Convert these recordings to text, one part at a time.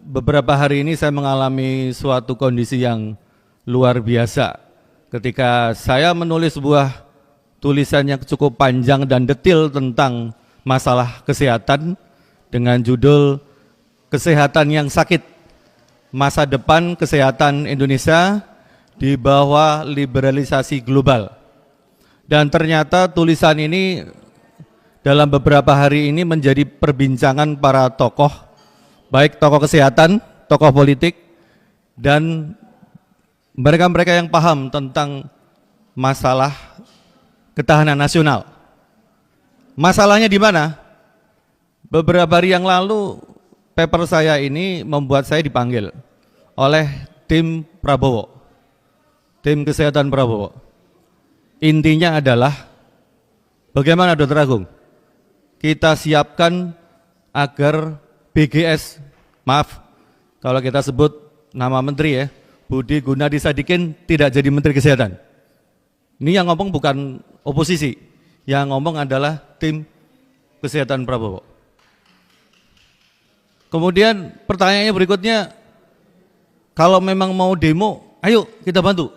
beberapa hari ini saya mengalami suatu kondisi yang luar biasa ketika saya menulis sebuah tulisan yang cukup panjang dan detail tentang masalah kesehatan dengan judul Kesehatan yang Sakit, Masa Depan Kesehatan Indonesia di Bawah Liberalisasi Global. Dan ternyata tulisan ini dalam beberapa hari ini menjadi perbincangan para tokoh, baik tokoh kesehatan, tokoh politik, dan mereka-mereka yang paham tentang masalah ketahanan nasional. Masalahnya di mana? Beberapa hari yang lalu paper saya ini membuat saya dipanggil oleh tim Prabowo, tim kesehatan Prabowo. Intinya adalah bagaimana Dr. Agung kita siapkan agar BGS, maaf kalau kita sebut nama menteri ya, Budi Gunadi Sadikin tidak jadi menteri kesehatan. Ini yang ngomong bukan oposisi, yang ngomong adalah tim kesehatan Prabowo. Kemudian pertanyaannya berikutnya, kalau memang mau demo, ayo kita bantu.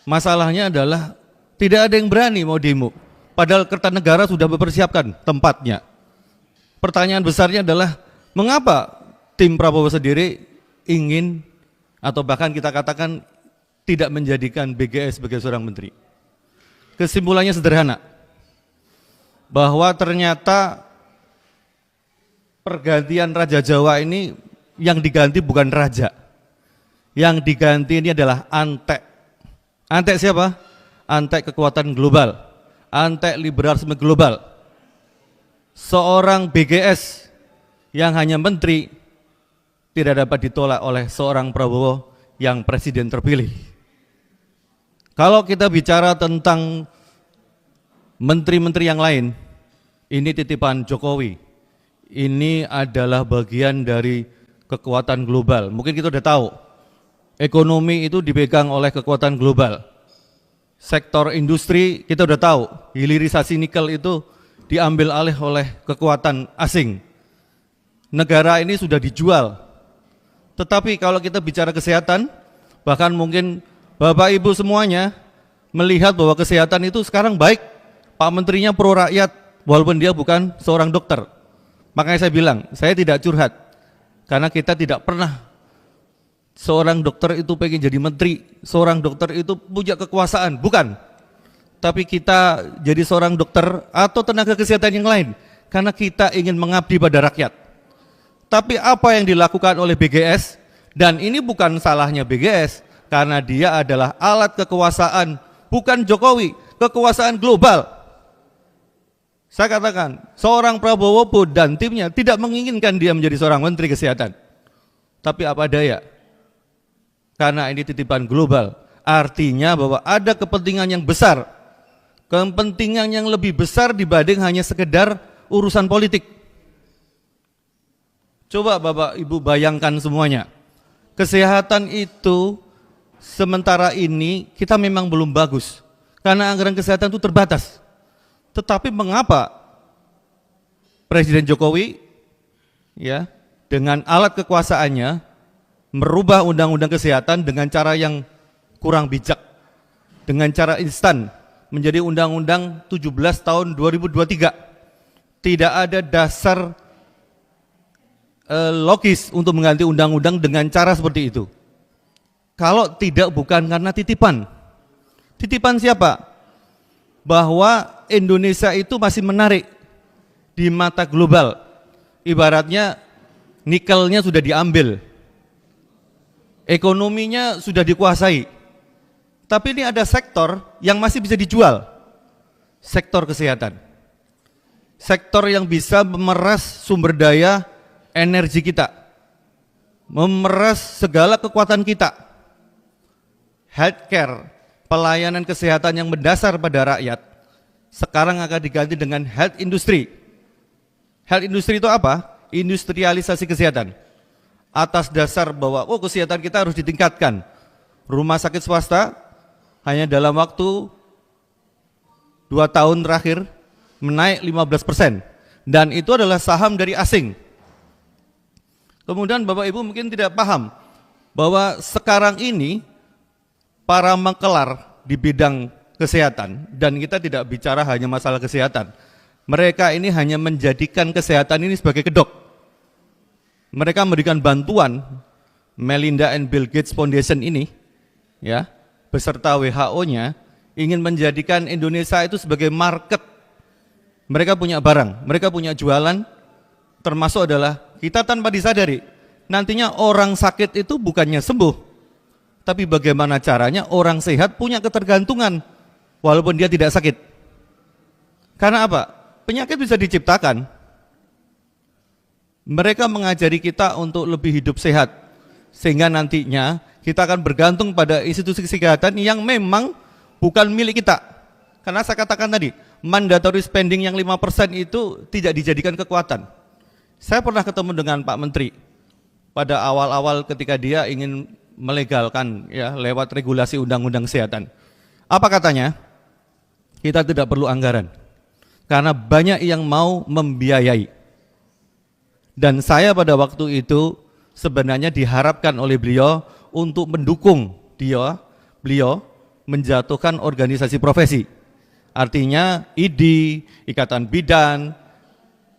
Masalahnya adalah tidak ada yang berani mau demo, padahal Kertanegara sudah mempersiapkan tempatnya. Pertanyaan besarnya adalah, mengapa tim Prabowo sendiri ingin atau bahkan kita katakan tidak menjadikan BGS sebagai seorang menteri? Kesimpulannya sederhana, bahwa ternyata pergantian Raja Jawa ini yang diganti bukan raja, yang diganti ini adalah antek. Antek siapa? Antek kekuatan global, antek liberalisme global. Seorang BGS yang hanya menteri tidak dapat ditolak oleh seorang Prabowo yang presiden terpilih. Kalau kita bicara tentang menteri-menteri yang lain, ini titipan Jokowi. Ini adalah bagian dari kekuatan global. Mungkin kita sudah tahu, ekonomi itu dipegang oleh kekuatan global. Sektor industri kita sudah tahu, hilirisasi nikel itu diambil alih oleh kekuatan asing. Negara ini sudah dijual. Tetapi kalau kita bicara kesehatan, bahkan mungkin Bapak Ibu semuanya melihat bahwa kesehatan itu sekarang baik. Pak Menterinya pro rakyat, walaupun dia bukan seorang dokter. Makanya saya bilang, saya tidak curhat, karena kita tidak pernah seorang dokter itu pengen jadi menteri, seorang dokter itu punya kekuasaan, bukan. Tapi kita jadi seorang dokter atau tenaga kesehatan yang lain, karena kita ingin mengabdi pada rakyat. Tapi apa yang dilakukan oleh BGS, dan ini bukan salahnya BGS, karena dia adalah alat kekuasaan, bukan Jokowi, kekuasaan global. Saya katakan, seorang Prabowo pun dan timnya tidak menginginkan dia menjadi seorang menteri kesehatan. Tapi apa daya, karena ini titipan global, artinya bahwa ada kepentingan yang besar, kepentingan yang lebih besar dibanding hanya sekedar urusan politik. Coba Bapak Ibu bayangkan semuanya, kesehatan itu sementara ini kita memang belum bagus, karena anggaran kesehatan itu terbatas. Tetapi mengapa Presiden Jokowi ya dengan alat kekuasaannya merubah undang-undang kesehatan dengan cara yang kurang bijak, dengan cara instan menjadi undang-undang 17 tahun 2023. Tidak ada dasar logis untuk mengganti undang-undang dengan cara seperti itu. Kalau tidak bukan karena titipan. Titipan siapa? Bahwa Indonesia itu masih menarik di mata global. Ibaratnya nikelnya sudah diambil, ekonominya sudah dikuasai. Tapi ini ada sektor yang masih bisa dijual, sektor kesehatan. Sektor yang bisa memeras sumber daya energi kita, memeras segala kekuatan kita. Healthcare, pelayanan kesehatan yang mendasar pada rakyat, sekarang akan diganti dengan health industry. Health industry itu apa? Industrialisasi kesehatan. Atas dasar bahwa kesehatan kita harus ditingkatkan. Rumah sakit swasta hanya dalam waktu 2 tahun terakhir menaik 15%. Dan itu adalah saham dari asing. Kemudian Bapak Ibu mungkin tidak paham bahwa sekarang ini para mengkelar di bidang kesehatan, dan kita tidak bicara hanya masalah kesehatan, mereka ini hanya menjadikan kesehatan ini sebagai kedok. Mereka memberikan bantuan, Melinda and Bill Gates Foundation ini, ya, beserta WHO-nya, ingin menjadikan Indonesia itu sebagai market. Mereka punya barang, mereka punya jualan, termasuk adalah kita tanpa disadari, nantinya orang sakit itu bukannya sembuh, tapi bagaimana caranya orang sehat punya ketergantungan, walaupun dia tidak sakit. Karena apa? Penyakit bisa diciptakan. Mereka mengajari kita untuk lebih hidup sehat, sehingga nantinya kita akan bergantung pada institusi kesehatan yang memang bukan milik kita. Karena saya katakan tadi, mandatory spending yang 5% itu tidak dijadikan kekuatan. Saya pernah ketemu dengan Pak Menteri pada awal-awal ketika dia ingin melegalkan, ya, lewat regulasi undang-undang kesehatan. Apa katanya? Kita tidak perlu anggaran, karena banyak yang mau membiayai. Dan saya pada waktu itu sebenarnya diharapkan oleh beliau untuk mendukung beliau menjatuhkan organisasi profesi. Artinya IDI, Ikatan Bidan,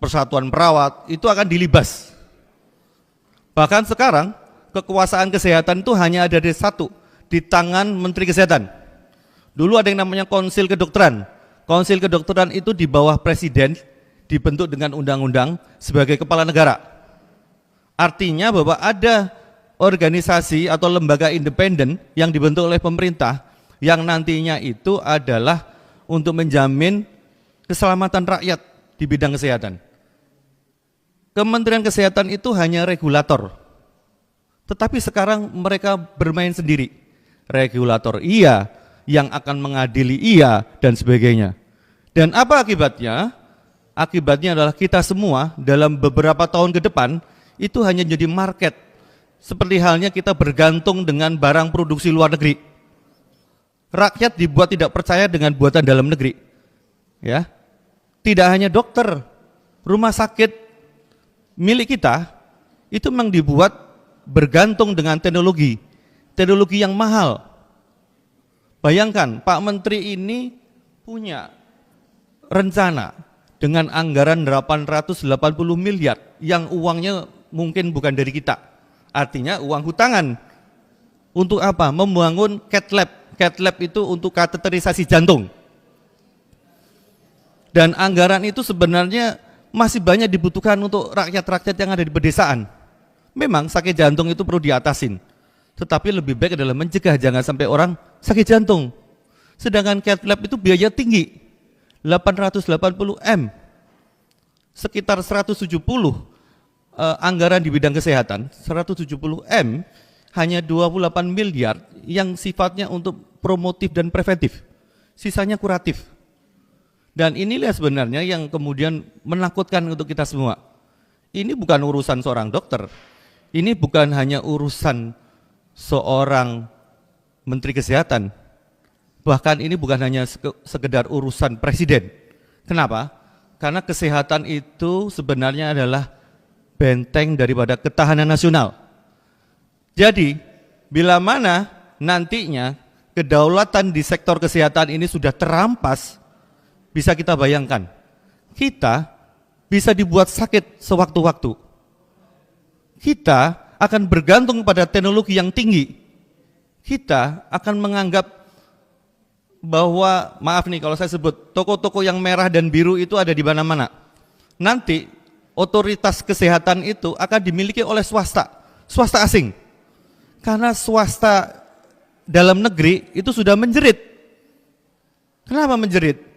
Persatuan Perawat itu akan dilibas. Bahkan sekarang kekuasaan kesehatan itu hanya ada di satu, di tangan Menteri Kesehatan. Dulu ada yang namanya Konsil Kedokteran. Konsil Kedokteran itu di bawah Presiden, dibentuk dengan undang-undang sebagai kepala negara. Artinya bahwa ada organisasi atau lembaga independen yang dibentuk oleh pemerintah yang nantinya itu adalah untuk menjamin keselamatan rakyat di bidang kesehatan. Kementerian Kesehatan itu hanya regulator, tetapi sekarang mereka bermain sendiri. Regulator iya, yang akan mengadili iya, dan sebagainya. Dan apa akibatnya? Akibatnya adalah kita semua dalam beberapa tahun ke depan itu hanya jadi market. Seperti halnya kita bergantung dengan barang produksi luar negeri. Rakyat dibuat tidak percaya dengan buatan dalam negeri. Ya. Tidak hanya dokter, rumah sakit milik kita itu memang dibuat bergantung dengan teknologi yang mahal. Bayangkan Pak Menteri ini punya rencana dengan anggaran 880 miliar yang uangnya mungkin bukan dari kita. Artinya uang hutangan. Untuk apa? Membangun cath lab. Cath lab itu untuk kateterisasi jantung. Dan anggaran itu sebenarnya masih banyak dibutuhkan untuk rakyat-rakyat yang ada di pedesaan. Memang sakit jantung itu perlu diatasin, tetapi lebih baik adalah mencegah, jangan sampai orang sakit jantung. Sedangkan cath lab itu biaya tinggi, 880 M, sekitar 170 anggaran di bidang kesehatan, 170 M, hanya 28 miliar yang sifatnya untuk promotif dan preventif, sisanya kuratif. Dan inilah sebenarnya yang kemudian menakutkan untuk kita semua. Ini bukan urusan seorang dokter, ini bukan hanya urusan seorang Menteri Kesehatan, bahkan ini bukan hanya sekedar urusan Presiden. Kenapa? Karena kesehatan itu sebenarnya adalah benteng daripada ketahanan nasional. Jadi, bila mana nantinya kedaulatan di sektor kesehatan ini sudah terampas, bisa kita bayangkan, kita bisa dibuat sakit sewaktu-waktu. Kita akan bergantung pada teknologi yang tinggi. Kita akan menganggap bahwa, maaf nih kalau saya sebut, toko-toko yang merah dan biru itu ada di mana-mana. Nanti otoritas kesehatan itu akan dimiliki oleh swasta asing. Karena swasta dalam negeri itu sudah menjerit. Kenapa menjerit?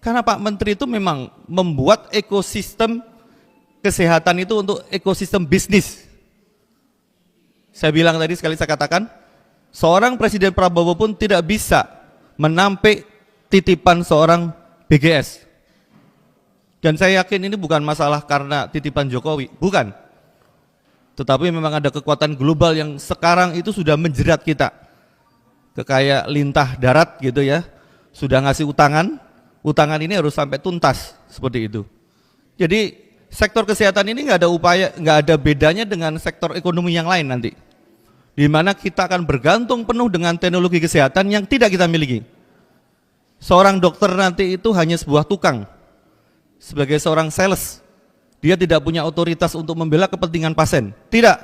Karena Pak Menteri itu memang membuat ekosistem kesehatan itu untuk ekosistem bisnis. Saya bilang tadi, sekali saya katakan, seorang Presiden Prabowo pun tidak bisa menampik titipan seorang BGS. Dan saya yakin ini bukan masalah karena titipan Jokowi, bukan. Tetapi memang ada kekuatan global yang sekarang itu sudah menjerat kita. Kayak lintah darat gitu ya, sudah ngasih utangan ini harus sampai tuntas, seperti itu. Jadi sektor kesehatan ini nggak ada bedanya dengan sektor ekonomi yang lain nanti, di mana kita akan bergantung penuh dengan teknologi kesehatan yang tidak kita miliki. Seorang dokter nanti itu hanya sebuah tukang, sebagai seorang sales, dia tidak punya otoritas untuk membela kepentingan pasien. Tidak.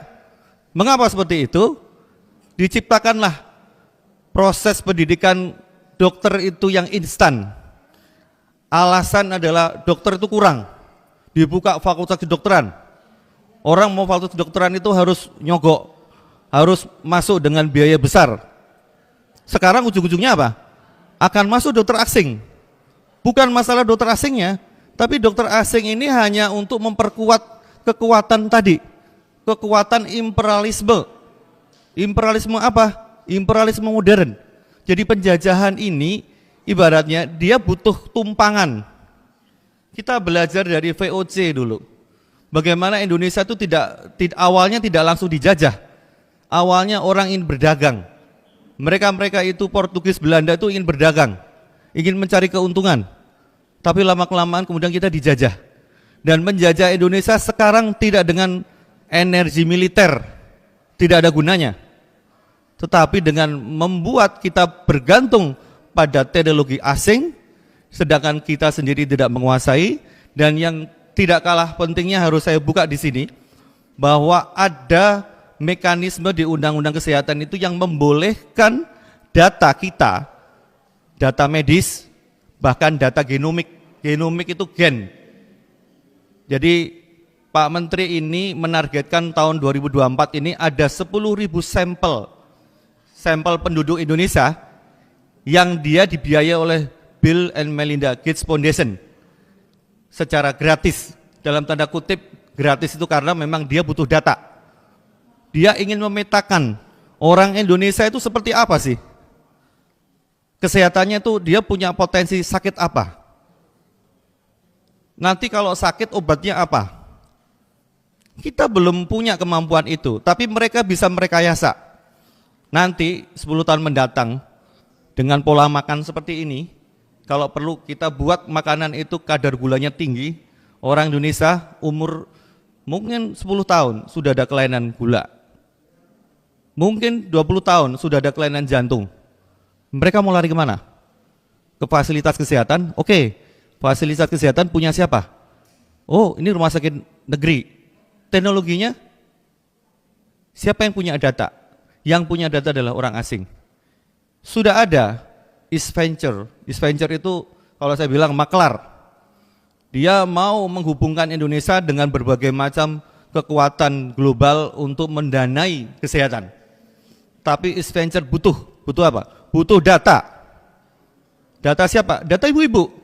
Mengapa seperti itu? Diciptakanlah proses pendidikan dokter itu yang instan. Alasan adalah dokter itu kurang. Dibuka fakultas kedokteran. Orang mau fakultas kedokteran itu harus nyogok, harus masuk dengan biaya besar. Sekarang ujung-ujungnya apa? Akan masuk dokter asing. Bukan masalah dokter asingnya, tapi dokter asing ini hanya untuk memperkuat kekuatan tadi, kekuatan imperialisme. Imperialisme apa? Imperialisme modern. Jadi penjajahan ini ibaratnya dia butuh tumpangan. Kita belajar dari VOC dulu. Bagaimana Indonesia itu awalnya tidak langsung dijajah. Awalnya orang ingin berdagang. Mereka itu Portugis, Belanda itu ingin berdagang, ingin mencari keuntungan. Tapi lama-kelamaan kemudian kita dijajah. Dan menjajah Indonesia sekarang tidak dengan energi militer, tidak ada gunanya. Tetapi dengan membuat kita bergantung pada teknologi asing, sedangkan kita sendiri tidak menguasai. Dan yang tidak kalah pentingnya harus saya buka di sini, bahwa ada mekanisme di Undang-Undang Kesehatan itu yang membolehkan data kita, data medis, bahkan data genomik. Genomik itu gen. Jadi Pak Menteri ini menargetkan tahun 2024 ini ada 10.000 sampel penduduk Indonesia yang dia dibiayai oleh Bill and Melinda Gates Foundation secara gratis. Dalam tanda kutip gratis itu karena memang dia butuh data. Dia ingin memetakan orang Indonesia itu seperti apa sih? Kesehatannya itu dia punya potensi sakit apa? Nanti kalau sakit obatnya apa? Kita belum punya kemampuan itu, tapi mereka bisa merekayasa. Nanti 10 tahun mendatang dengan pola makan seperti ini, kalau perlu kita buat makanan itu kadar gulanya tinggi, orang Indonesia umur mungkin 10 tahun sudah ada kelainan gula. Mungkin 20 tahun sudah ada kelainan jantung. Mereka mau lari kemana? Ke fasilitas kesehatan? Oke, fasilitas kesehatan punya siapa? Oh, ini rumah sakit negeri. Teknologinya? Siapa yang punya data? Yang punya data adalah orang asing. Sudah ada East Venture. East Venture itu kalau saya bilang maklar. Dia mau menghubungkan Indonesia dengan berbagai macam kekuatan global untuk mendanai kesehatan. Tapi East Venture butuh apa? Butuh data. Data siapa? Data ibu-ibu.